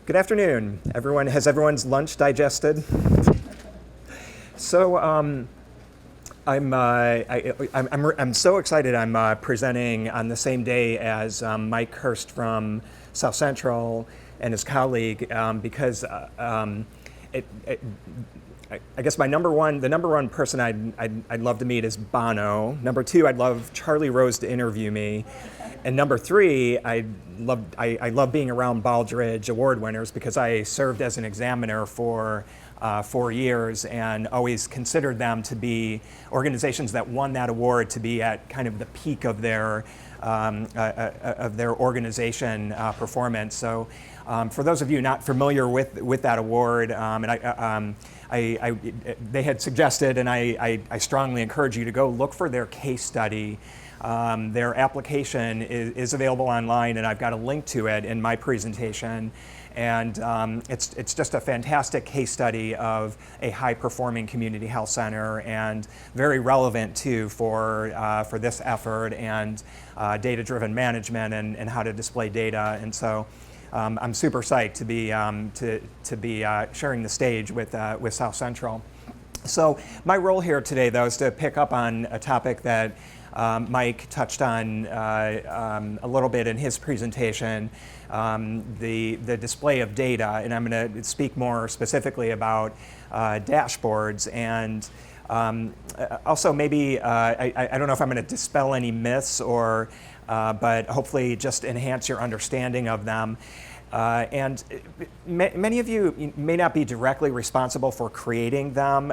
Good afternoon, everyone. Has everyone's lunch digested? So I'm so excited. I'm presenting on the same day as Mike Hurst from South Central and his colleague because it, it, I guess the number one person I'd love to meet is Bono. Number two, I'd love Charlie Rose to interview me. And number three, I love being around Baldrige Award winners because I served as an examiner for 4 years and always considered them to be organizations that won that award to be at kind of the peak of their organization performance. So for those of you not familiar with that award, they had suggested, and I strongly encourage you to go look for their case study. Their application is available online, and I've got a link to it in my presentation. And it's just a fantastic case study of a high-performing community health center, and very relevant too for this effort and data-driven management and how to display data. And so I'm super psyched to be sharing the stage with South Central. So my role here today, though, is to pick up on a topic that Mike touched on a little bit in his presentation, the display of data, and I'm going to speak more specifically about dashboards, and also maybe, I don't know if I'm going to dispel any myths or, but hopefully just enhance your understanding of them. And many of you may not be directly responsible for creating them,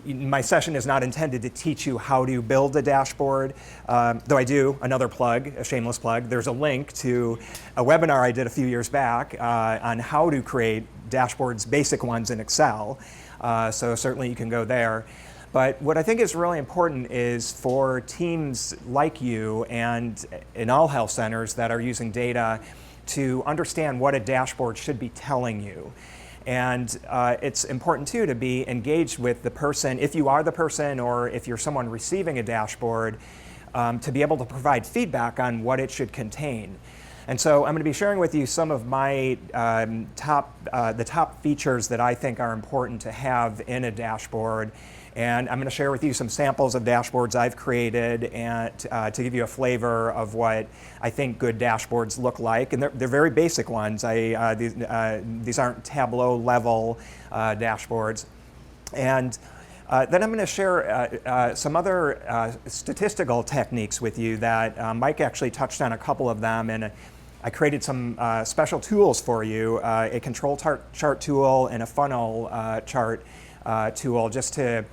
my session is not intended to teach you how to build a dashboard, though I do, another plug, a shameless plug. There's a link to a webinar I did a few years back on how to create dashboards, basic ones in Excel, so certainly you can go there. But what I think is really important is for teams like you and in all health centers that are using data to understand what a dashboard should be telling you. And it's important too to be engaged with the person, if you are the person or if you're someone receiving a dashboard, to be able to provide feedback on what it should contain. And so I'm going to be sharing with you some of my the top features that I think are important to have in a dashboard. And I'm going to share with you some samples of dashboards I've created and to give you a flavor of what I think good dashboards look like. And they're very basic ones. These aren't Tableau level dashboards. And then I'm going to share some other statistical techniques with you that Mike actually touched on a couple of them. And I created some special tools for you, a control chart tool and a funnel chart tool, just to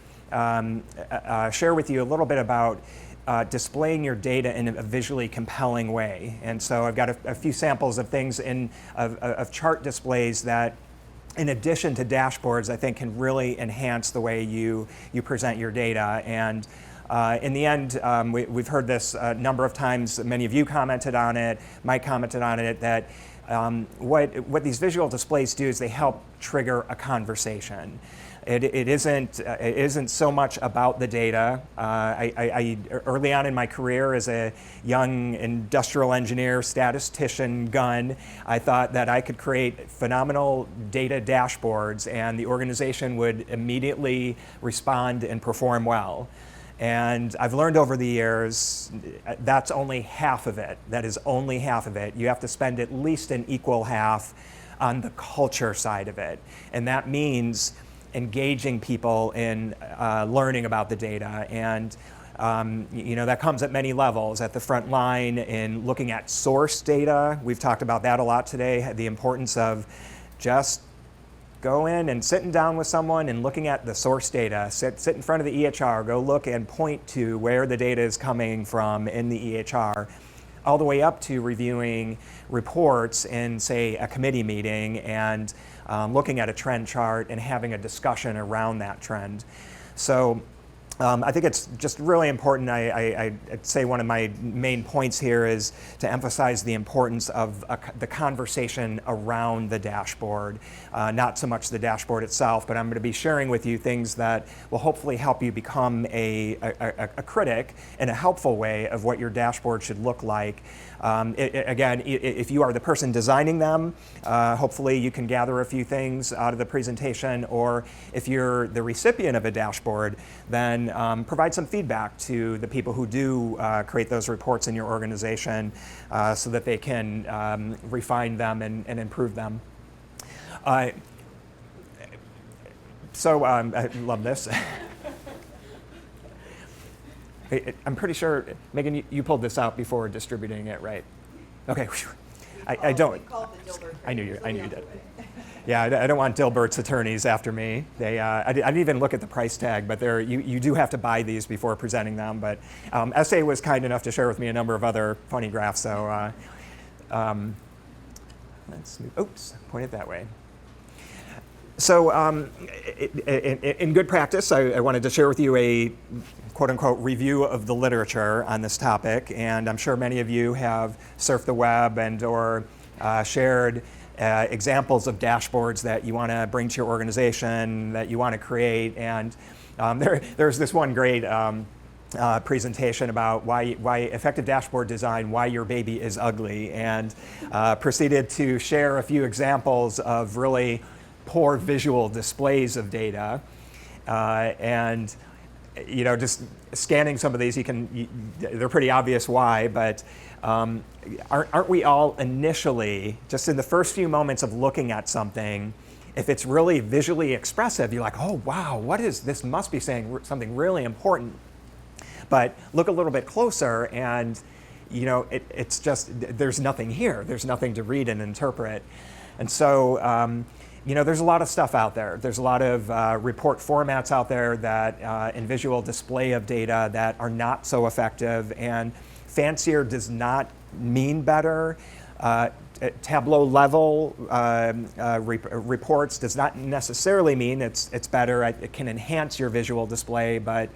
share with you a little bit about displaying your data in a visually compelling way. And so I've got a few samples of things of chart displays that, in addition to dashboards, I think can really enhance the way you present your data. And in the end, we've heard this a number of times. Many of you commented on it. Mike commented on it, that what these visual displays do is they help trigger a conversation. It isn't so much about the data. I early on in my career as a young industrial engineer, statistician gun, I thought that I could create phenomenal data dashboards and the organization would immediately respond and perform well. And I've learned over the years that's only half of it. That is only half of it. You have to spend at least an equal half on the culture side of it. And that means engaging people in learning about the data, and that comes at many levels. At the front line in looking at source data, we've talked about that a lot today, the importance of just go in and sitting down with someone and looking at the source data. Sit in front of the EHR, go look and point to where the data is coming from in the EHR, all the way up to reviewing reports in, say, a committee meeting and looking at a trend chart and having a discussion around that trend. So I think it's just really important. I'd say one of my main points here is to emphasize the importance of the conversation around the dashboard, not so much the dashboard itself, but I'm going to be sharing with you things that will hopefully help you become a critic in a helpful way of what your dashboard should look like. Again, if you are the person designing them, hopefully you can gather a few things out of the presentation, or if you're the recipient of a dashboard, then provide some feedback to the people who do create those reports in your organization so that they can refine them and improve them. I love this. I'm pretty sure, Megan, you pulled this out before distributing it, right? Okay. I don't. I knew you did. Yeah, I don't want Dilbert's attorneys after me. I didn't even look at the price tag, but you do have to buy these before presenting them. But SA was kind enough to share with me a number of other funny graphs. So let's move. Oops, point it that way. So in good practice, I wanted to share with you a quote-unquote review of the literature on this topic, and I'm sure many of you have surfed the web and or shared examples of dashboards that you want to bring to your organization, that you want to create, and there's this one great presentation about why effective dashboard design, why your baby is ugly, and proceeded to share a few examples of really poor visual displays of data, and just scanning some of these, they're pretty obvious why, but aren't we all initially, just in the first few moments of looking at something, if it's really visually expressive, you're like, oh wow, what is this? Must be saying something really important. But look a little bit closer, and it's just there's nothing here. There's nothing to read and interpret, and so. There's a lot of stuff out there. There's a lot of report formats out there that in visual display of data that are not so effective, and fancier does not mean better. Tableau level reports does not necessarily mean it's better. It can enhance your visual display, but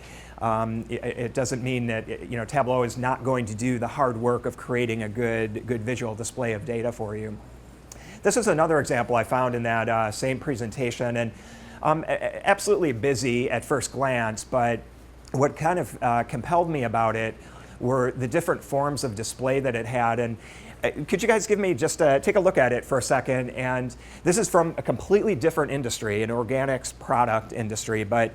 it doesn't mean that Tableau is not going to do the hard work of creating a good visual display of data for you. This is another example I found in that same presentation, and absolutely busy at first glance, but what kind of compelled me about it were the different forms of display that it had. And could you guys give me just take a look at it for a second? And this is from a completely different industry, an organics product industry, but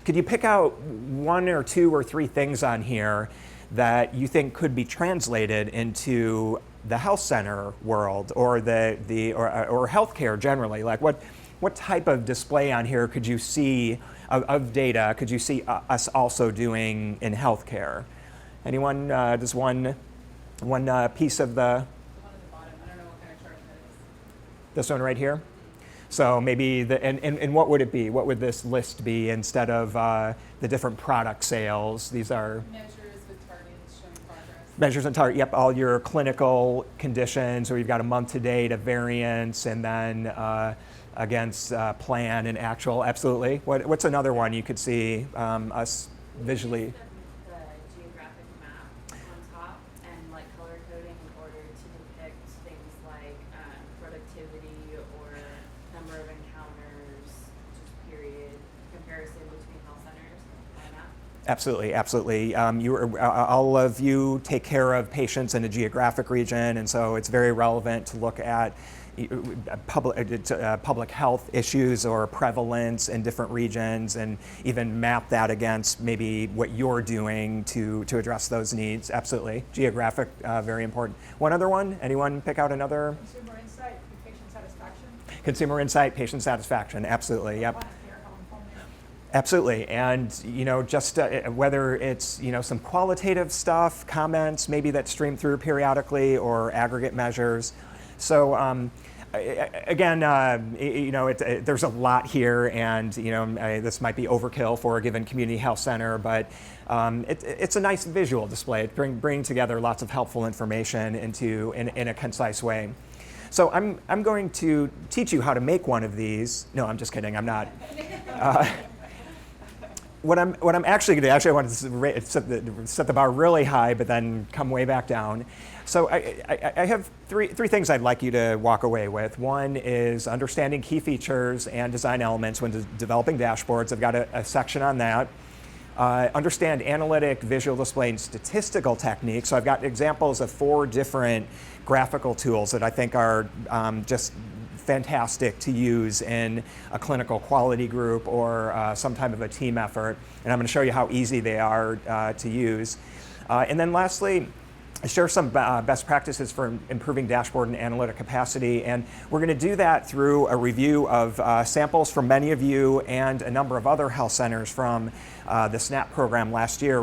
could you pick out one or two or three things on here that you think could be translated into the health center world, or or healthcare generally? Like what type of display on here could you see of data could you see us also doing in healthcare? Anyone? Does one piece of the one at the bottom? I don't know what kind of chart that is. This one right here. So maybe and what would it be? What would this list be instead of the different product sales? These are measures and target, yep, all your clinical conditions, or you've got a month to date, a variance, and then against plan and actual, absolutely. What's another one you could see us visually? The geographic map on top and like color coding in order to depict things like productivity or number of encounters, just period, comparison between health centers on a map. Absolutely, absolutely. All of you take care of patients in a geographic region, and so it's very relevant to look at public health issues or prevalence in different regions, and even map that against maybe what you're doing to address those needs. Absolutely. Geographic, very important. One other one? Anyone pick out another? Consumer insight, patient satisfaction. Consumer insight, patient satisfaction. Absolutely, yep. Absolutely, and just whether it's some qualitative stuff, comments maybe that stream through periodically, or aggregate measures. So again, there's a lot here, and this might be overkill for a given community health center, but it's a nice visual display. It bring together lots of helpful information in a concise way. So I'm going to teach you how to make one of these. No, I'm just kidding. I'm not. what I'm actually going to do, actually I want to set the bar really high, but then come way back down. So I have three things I'd like you to walk away with. One is understanding key features and design elements when developing dashboards. I've got a section on that. Understand analytic, visual display, and statistical techniques. So I've got examples of 4 different graphical tools that I think are just fantastic to use in a clinical quality group or some type of a team effort. And I'm going to show you how easy they are to use. And then lastly, share some best practices for improving dashboard and analytic capacity. And we're going to do that through a review of samples from many of you and a number of other health centers from the SNAP program last year.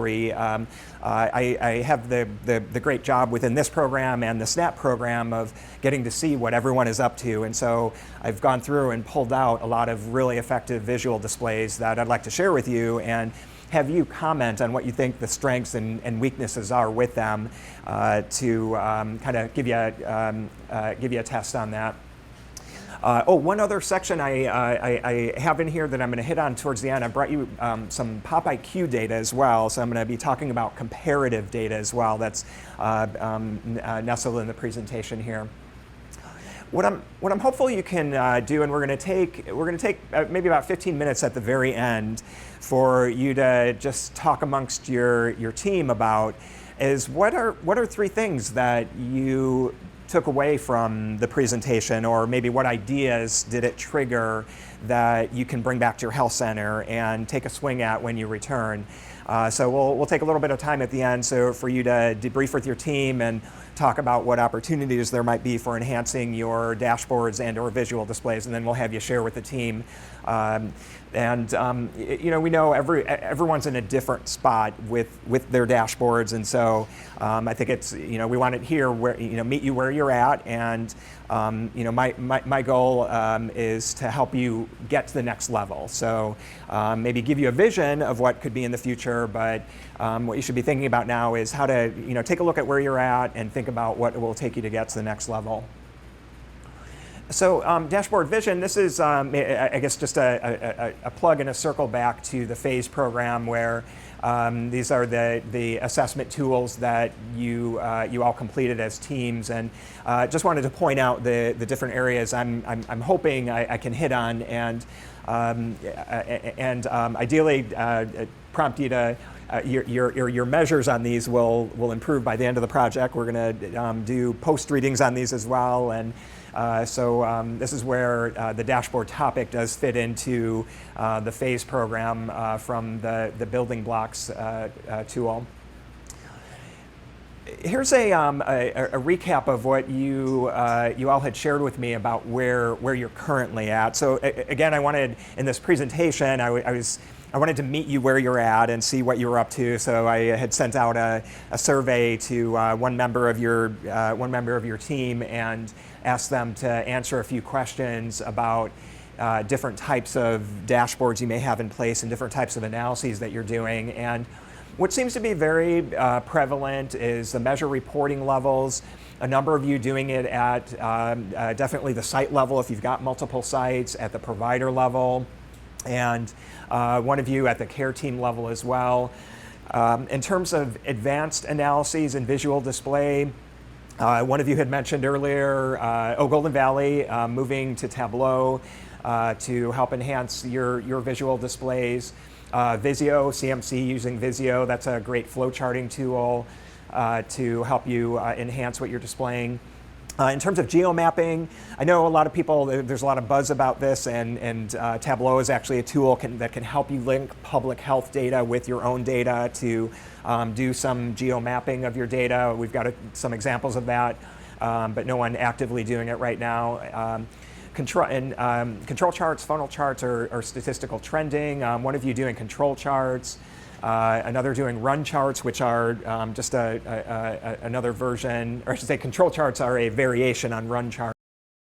I have the great job within this program and the SNAP program of getting to see what everyone is up to. And so I've gone through and pulled out a lot of really effective visual displays that I'd like to share with you and have you comment on what you think the strengths and weaknesses are with them to kind of give you a test on that. One other section I have in here that I'm going to hit on towards the end. I brought you some PopIQ data as well, so I'm going to be talking about comparative data as well. That's nestled in the presentation here. What I'm hopeful you can do, and we're going to take maybe about 15 minutes at the very end for you to just talk amongst your team about, is what are 3 things that you took away from the presentation, or maybe what ideas did it trigger that you can bring back to your health center and take a swing at when you return. So we'll take a little bit of time at the end so for you to debrief with your team and talk about what opportunities there might be for enhancing your dashboards and or visual displays, and then we'll have you share with the team. We know everyone's in a different spot with their dashboards, and so I think it's, we want to hear where, meet you where you're at, and my goal is to help you get to the next level. So maybe give you a vision of what could be in the future, but what you should be thinking about now is how to take a look at where you're at and think about what it will take you to get to the next level. So dashboard vision, this is, I guess, just a plug and a circle back to the phase program where these are the assessment tools that you all completed as teams, and just wanted to point out the different areas I'm hoping I can hit on, and ideally prompt you to your measures on these will improve by the end of the project. We're going to do post readings on these as well, and so this is where the dashboard topic does fit into the phase program from the building blocks tool. Here's a recap of what you all had shared with me about where you're currently at. So again, I wanted in this presentation, I wanted to meet you where you're at and see what you were up to. So I had sent out a survey to one member of your team and asked them to answer a few questions about different types of dashboards you may have in place and different types of analyses that you're doing. And what seems to be very prevalent is the measure reporting levels. A number of you doing it at definitely the site level if you've got multiple sites, at the provider level, and one of you at the care team level as well. In terms of advanced analyses and visual display, one of you had mentioned earlier, Golden Valley moving to Tableau to help enhance your visual displays. Visio, CMC using Visio, that's a great flow charting tool to help you enhance what you're displaying. In terms of geomapping, I know a lot of people, there's a lot of buzz about this, and Tableau is actually a tool that can help you link public health data with your own data to do some geomapping of your data. We've got some examples of that, but no one actively doing it right now. Control charts, funnel charts, or statistical trending. One of you doing control charts. Another doing run charts, which are just another version, or I should say control charts are a variation on run charts.